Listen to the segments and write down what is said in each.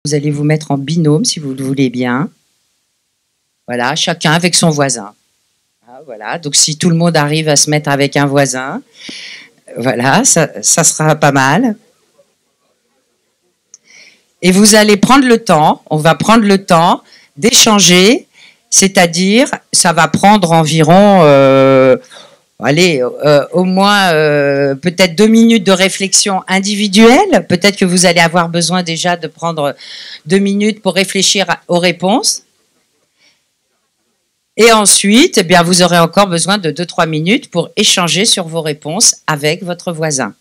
Vous allez vous mettre en binôme si vous le voulez bien. Voilà, chacun avec son voisin. Voilà, donc si tout le monde arrive à se mettre avec un voisin, voilà, ça sera pas mal. Et vous allez prendre le temps, on va prendre le temps d'échanger, c'est-à-dire, ça va prendre environ, au moins peut-être 2 minutes de réflexion individuelle. Peut-être que vous allez avoir besoin déjà de prendre 2 minutes pour réfléchir aux réponses. Et ensuite, eh bien, vous aurez encore besoin de 2-3 minutes pour échanger sur vos réponses avec votre voisin.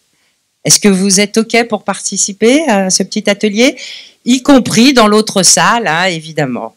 Est-ce que vous êtes OK pour participer à ce petit atelier, y compris dans l'autre salle, hein, évidemment,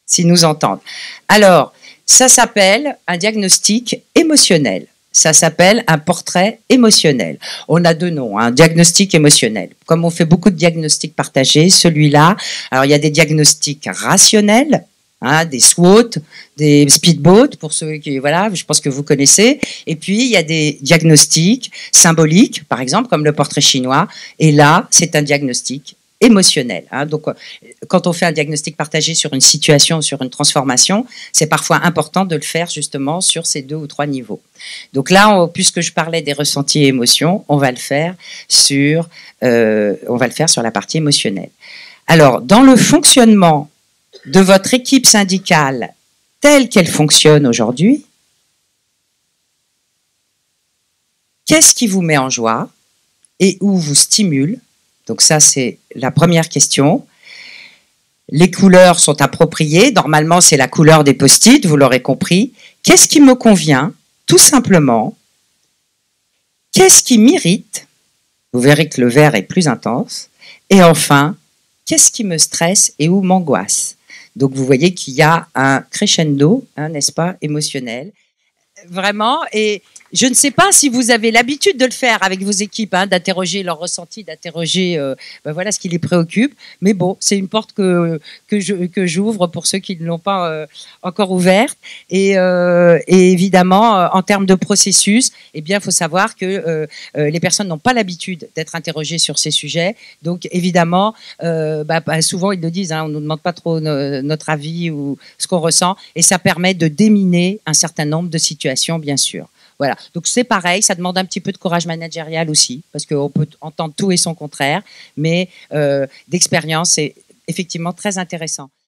s'ils nous entendent. Alors, ça s'appelle un diagnostic émotionnel. Ça s'appelle un portrait émotionnel. On a 2 noms, un diagnostic émotionnel. Comme on fait beaucoup de diagnostics partagés, celui-là, alors il y a des diagnostics rationnels, hein, des SWOT, des speedboats, pour ceux qui, voilà, je pense que vous connaissez. Et puis, il y a des diagnostics symboliques, par exemple, comme le portrait chinois. Et là, c'est un diagnostic émotionnel. Hein. Donc, quand on fait un diagnostic partagé sur une situation, sur une transformation, c'est parfois important de le faire justement sur ces 2 ou 3 niveaux. Donc là, puisque je parlais des ressentis et émotions, on va le faire sur la partie émotionnelle. Alors, dans le fonctionnement de votre équipe syndicale telle qu'elle fonctionne aujourd'hui, qu'est-ce qui vous met en joie et où vous stimule? Donc ça, c'est la première question. Les couleurs sont appropriées. Normalement, c'est la couleur des post-it, vous l'aurez compris. Qu'est-ce qui me convient? Tout simplement. Qu'est-ce qui m'irrite? Vous verrez que le vert est plus intense. Et enfin, qu'est-ce qui me stresse et où m'angoisse? Donc, vous voyez qu'il y a un crescendo, hein, n'est-ce pas, émotionnel. Vraiment, et je ne sais pas si vous avez l'habitude de le faire avec vos équipes, hein, d'interroger leurs ressentis, d'interroger voilà, ce qui les préoccupe. Mais bon, c'est une porte que j'ouvre pour ceux qui ne l'ont pas encore ouverte. Et évidemment, en termes de processus, eh bien, il faut savoir que les personnes n'ont pas l'habitude d'être interrogées sur ces sujets. Donc, évidemment, souvent, ils le disent, hein, on ne nous demande pas trop notre avis ou ce qu'on ressent. Et ça permet de déminer un certain nombre de situations, bien sûr. Voilà, donc c'est pareil, ça demande un petit peu de courage managérial aussi, parce qu'on peut entendre tout et son contraire, mais d'expérience, c'est effectivement très intéressant.